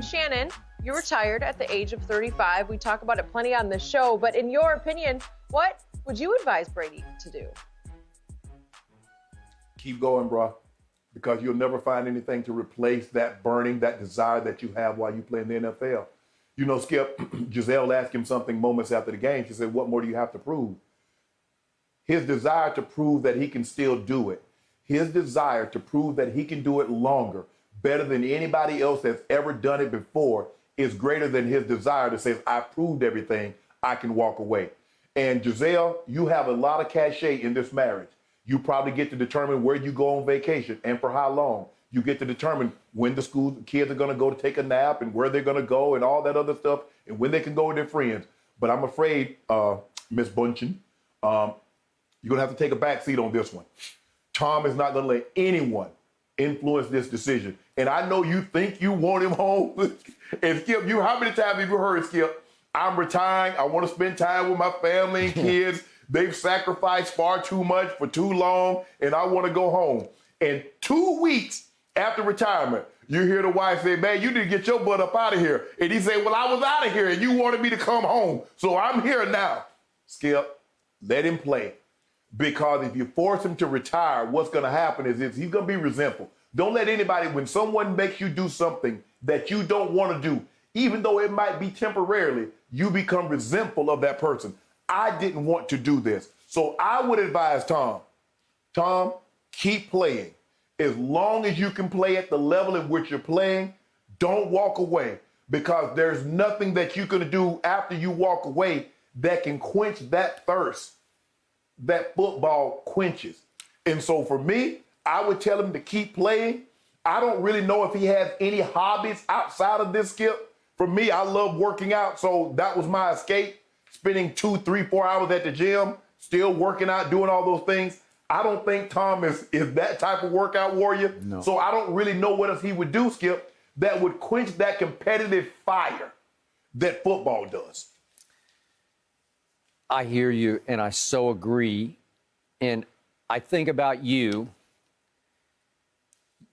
Shannon, you retired at the age of 35. We talk about it plenty on this show, but in your opinion, what would you advise Brady to do? Keep going, bro, because you'll never find anything to replace that burning, that desire that you have while you play in the NFL. You know, Skip, Giselle asked him something moments after the game. She said, what more do you have to prove? His desire to prove that he can still do it. His desire to prove that he can do it longer, better than anybody else that's ever done it before, is greater than his desire to say, I proved everything, I can walk away. And Giselle, you have a lot of cachet in this marriage. You probably get to determine where you go on vacation and for how long. You get to determine when the kids are going to go to take a nap and where they're going to go and all that other stuff and when they can go with their friends. But I'm afraid, Miss Bunchen, you're going to have to take a back seat on this one. Tom is not going to let anyone influence this decision. And I know you think you want him home. And Skip, how many times have you heard, Skip, I'm retiring, I want to spend time with my family and kids. They've sacrificed far too much for too long, and I want to go home. And 2 weeks after retirement, you hear the wife say, man, you need to get your butt up out of here. And he say, well, I was out of here, and you wanted me to come home, so I'm here now. Skip, let him play. Because if you force him to retire, what's going to happen is he's going to be resentful. Don't let anybody, when someone makes you do something that you don't want to do, even though it might be temporarily, you become resentful of that person. I didn't want to do this. So I would advise Tom, keep playing. As long as you can play at the level at which you're playing, don't walk away, because there's nothing that you can do after you walk away that can quench that thirst that football quenches. And so for me, I would tell him to keep playing. I don't really know if he has any hobbies outside of this, Skip. For me, I love working out, so that was my escape. Spending 2, 3, 4 hours at the gym, still working out, doing all those things. I don't think Tom is that type of workout warrior. No. So I don't really know what else he would do, Skip, that would quench that competitive fire that football does. I hear you, and I so agree. And I think about you.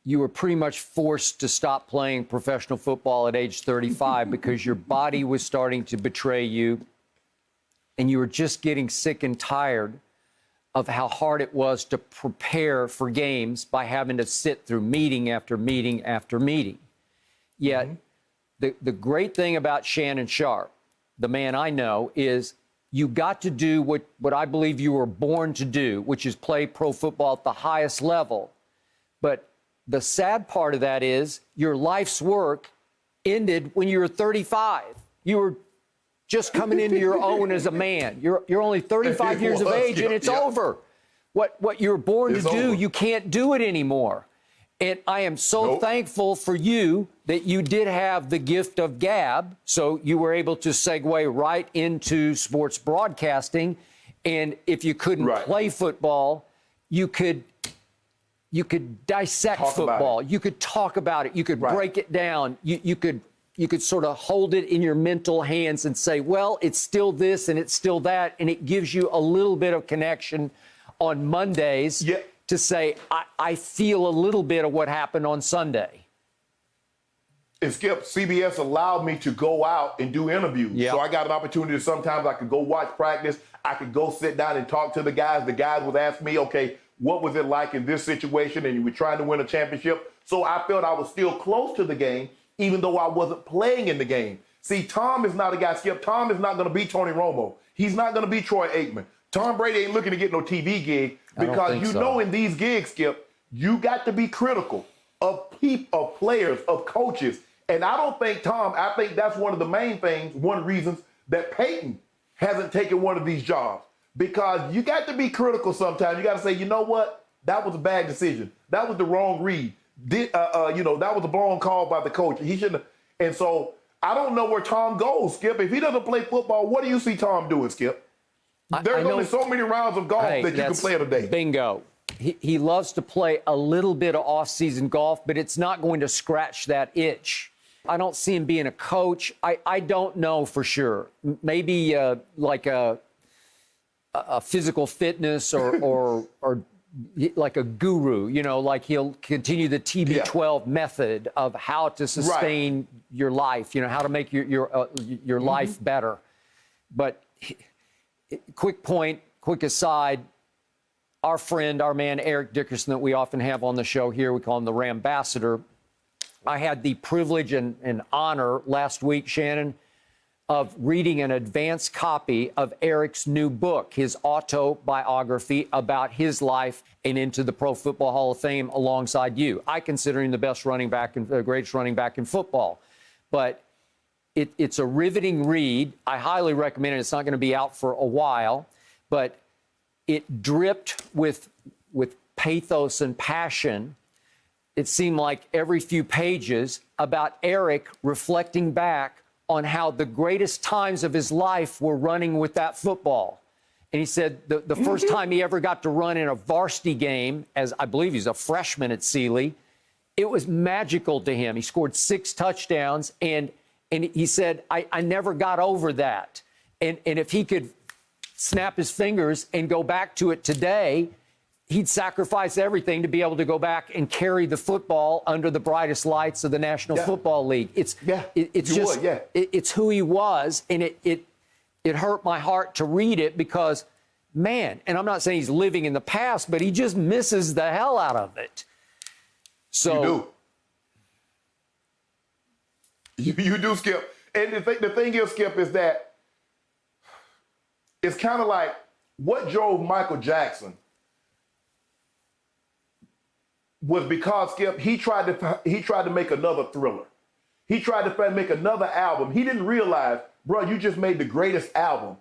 You were pretty much forced to stop playing professional football at age 35 because your body was starting to betray you, and you were just getting sick and tired of how hard it was to prepare for games by having to sit through meeting after meeting after meeting. Yet, the great thing about Shannon Sharpe, the man I know, is you got to do what I believe you were born to do, which is play pro football at the highest level. But the sad part of that is your life's work ended when you were 35. You were just coming into your own as a man. You're only 35 years of age, and it's over. What you're born to do, you can't do it anymore. And I am so thankful for you that you did have the gift of gab, so you were able to segue right into sports broadcasting. And if you couldn't play football, you could dissect football. You could talk about it. You could break it down. You could sort of hold it in your mental hands and say, well, it's still this and it's still that. And it gives you a little bit of connection on Mondays to say, I feel a little bit of what happened on Sunday. And Skip, CBS allowed me to go out and do interviews. So I got an opportunity. Sometimes I could go watch practice. I could go sit down and talk to the guys. The guys would ask me, okay, what was it like in this situation? And you were trying to win a championship. So I felt I was still close to the game, even though I wasn't playing in the game. See, Tom is not a guy, Skip. Tom is not going to be Tony Romo. He's not going to be Troy Aikman. Tom Brady ain't looking to get no TV gig, because you know in these gigs, Skip, you got to be critical of players, of coaches. And I don't think I think that's one of the main things, one of the reasons that Peyton hasn't taken one of these jobs. Because you got to be critical sometimes. You got to say, you know what? That was a bad decision. That was the wrong read. That was a blown call by the coach. He shouldn't have. And so I don't know where Tom goes, Skip. If he doesn't play football, what do you see Tom doing, Skip? There's only so many rounds of golf that you can play in a day. Bingo. He loves to play a little bit of off-season golf, but it's not going to scratch that itch. I don't see him being a coach. I don't know for sure. Maybe like a physical fitness or like a guru, like he'll continue the TB12 method of how to sustain your life, how to make your life better. But quick aside, our friend, our man, Eric Dickerson, that we often have on the show here, we call him the Rambassador. I had the privilege and honor last week, Shannon, of reading an advanced copy of Eric's new book, his autobiography about his life and into the Pro Football Hall of Fame alongside you. I consider him the best running back and the greatest running back in football. But it's a riveting read. I highly recommend it. It's not going to be out for a while, but it dripped with pathos and passion. It seemed like every few pages about Eric reflecting back on how the greatest times of his life were running with that football. And he said the first time he ever got to run in a varsity game, as I believe he's a freshman at Sealy, it was magical to him. He scored 6 touchdowns, and he said, I never got over that. And if he could snap his fingers and go back to it today, he'd sacrifice everything to be able to go back and carry the football under the brightest lights of the National Football League. It's who he was, and it hurt my heart to read it because, man, and I'm not saying he's living in the past, but he just misses the hell out of it. So you do, Skip. And the thing is, Skip, is that it's kind of like what drove Michael Jackson was because, Skip, he tried to make another Thriller. He tried to make another album. He didn't realize, bro, you just made the greatest album.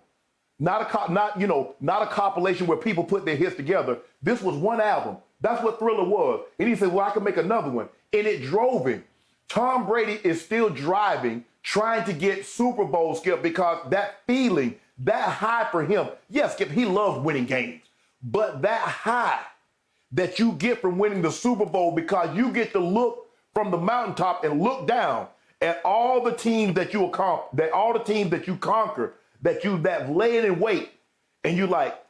Not a compilation where people put their hits together. This was one album. That's what Thriller was. And he said, well, I can make another one. And it drove him. Tom Brady is still driving, trying to get Super Bowl, Skip, because that feeling, that high for him, yes, Skip, he loves winning games. But that high that you get from winning the Super Bowl, because you get to look from the mountaintop and look down at all the teams that you conquer, that laying in wait, and you like,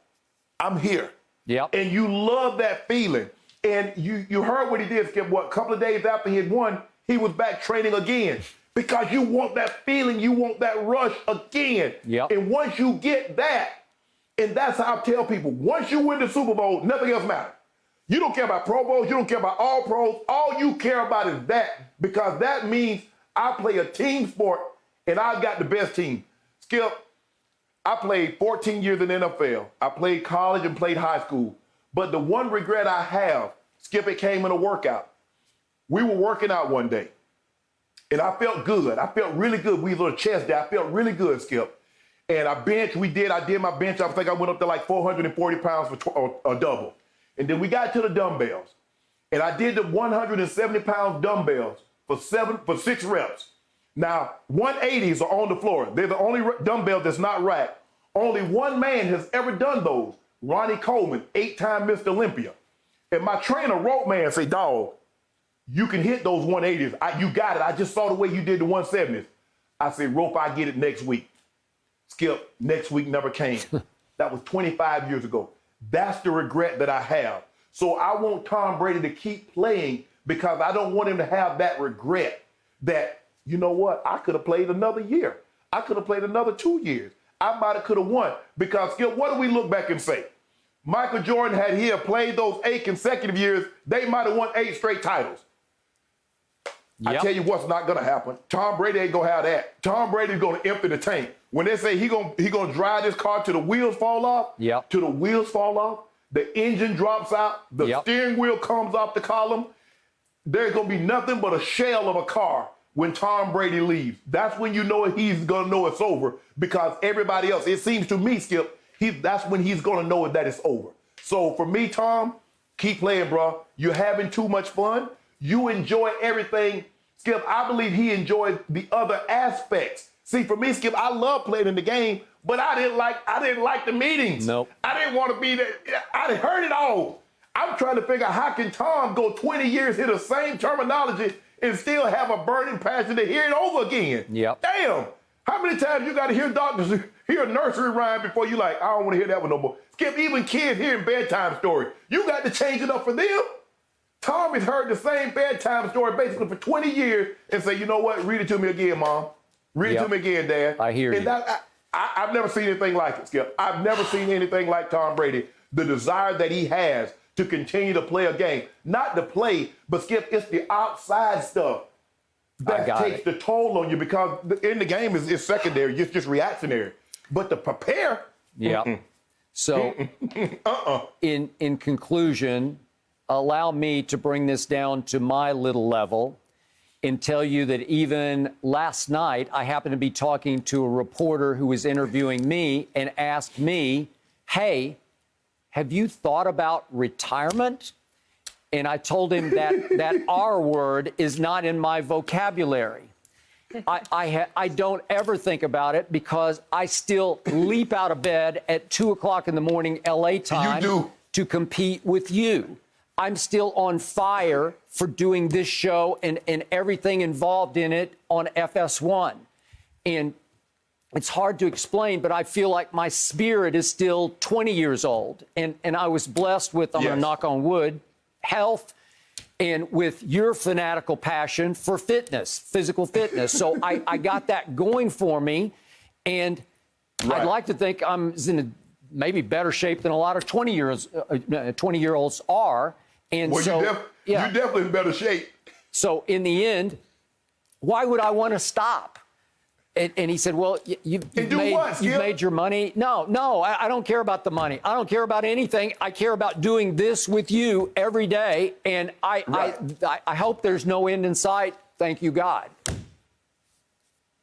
I'm here. Yep. And you love that feeling. And you heard what he did, Skip. What, a couple of days after he had won, he was back training again. Because you want that feeling, you want that rush again. Yep. And once you get that, and that's how I tell people, once you win the Super Bowl, nothing else matters. You don't care about Pro Bowls, you don't care about All Pros. All you care about is that, because that means I play a team sport and I got the best team. Skip, I played 14 years in the NFL. I played college and played high school. But the one regret I have, Skip, it came in a workout. We were working out one day, and I felt good. I felt really good. We was on a chest day. I felt really good, Skip. And I did my bench. I think I went up to like 440 pounds for a double. And then we got to the dumbbells. And I did the 170-pound dumbbells for 6 reps. Now, 180s are on the floor. They're the only dumbbell that's not racked. Only one man has ever done those. Ronnie Coleman, 8-time Mr. Olympia. And my trainer, Rope Man, say, dog, you can hit those 180s. You got it. I just saw the way you did the 170s. I said, Rope, I get it next week. Skip, next week never came. That was 25 years ago. That's the regret that I have. So I want Tom Brady to keep playing because I don't want him to have that regret that, you know what, I could have played another year. I could have played another 2 years. I might have could have won. Because, Skip, what do we look back and say? Michael Jordan, had he played those 8 consecutive years, they might have won 8 straight titles. Yep. I tell you what's not going to happen. Tom Brady ain't going to have that. Tom Brady's going to empty the tank. When they say he gonna drive this car till the wheels fall off, till the wheels fall off, the engine drops out, the steering wheel comes off the column, there's going to be nothing but a shell of a car when Tom Brady leaves. That's when you know he's going to know it's over, because everybody else, it seems to me, Skip, that's when he's going to know that it's over. So for me, Tom, keep playing, bro. You're having too much fun. You enjoy everything. Skip, I believe he enjoyed the other aspects. See, for me, Skip, I love playing in the game, but I didn't like the meetings. Nope. I didn't want to be there. I heard it all. I'm trying to figure out how can Tom go 20 years, hear the same terminology, and still have a burning passion to hear it over again. Yep. Damn. How many times you got to hear doctors hear a nursery rhyme before you like, I don't want to hear that one no more. Skip, even kids hearing bedtime stories. You got to change it up for them. Tom has heard the same bedtime story basically for 20 years and say, you know what, read it to me again, Mom. Read it to me again, Dad. I hear you. I've never seen anything like it, Skip. I've never seen anything like Tom Brady. The desire that he has to continue to play a game. Not to play, but Skip, it's the outside stuff that takes the toll on you because in the game is secondary, it's just reactionary. But to prepare. Yeah. So, in conclusion, allow me to bring this down to my little level and tell you that even last night, I happened to be talking to a reporter who was interviewing me and asked me, hey, have you thought about retirement? And I told him that R word is not in my vocabulary. I don't ever think about it because I still leap out of bed at 2 o'clock in the morning, LA time, to compete with you. I'm still on fire for doing this show and everything involved in it on FS1. And it's hard to explain, but I feel like my spirit is still 20 years old. And I was blessed with, I'm going to knock on wood, health, and with your fanatical passion for fitness, physical fitness. So I got that going for me. And I'd like to think I'm in a maybe better shape than a lot of 20-year-olds are. And well, so, you're definitely in better shape. So in the end, why would I want to stop? And he said, well, you've made your money. No, I don't care about the money. I don't care about anything. I care about doing this with you every day. And I hope there's no end in sight. Thank you, God.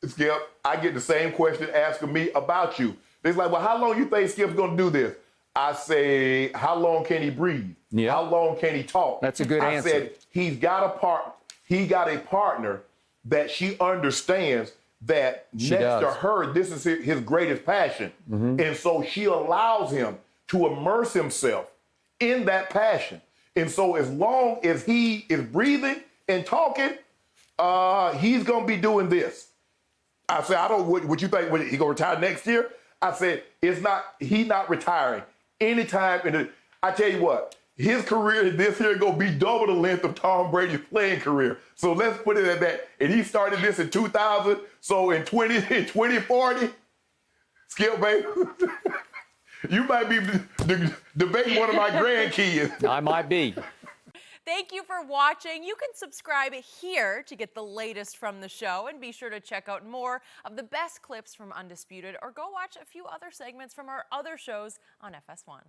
Skip, I get the same question asking me about you. They're like, well, how long you think Skip's going to do this? I say, how long can he breathe? Yeah. How long can he talk? That's a good answer. I said, he got a partner that she understands that next to her, this is his greatest passion. And so she allows him to immerse himself in that passion. And so as long as he is breathing and talking, he's going to be doing this. I said, what you think, he going to retire next year? I said, he's not retiring anytime. I tell you what, his career this year going to be double the length of Tom Brady's playing career. So let's put it at that. And he started this in 2000. So in 2040, Skip, baby, you might be debating one of my grandkids. I might be. Thank you for watching. You can subscribe here to get the latest from the show, and be sure to check out more of the best clips from Undisputed, or go watch a few other segments from our other shows on FS1.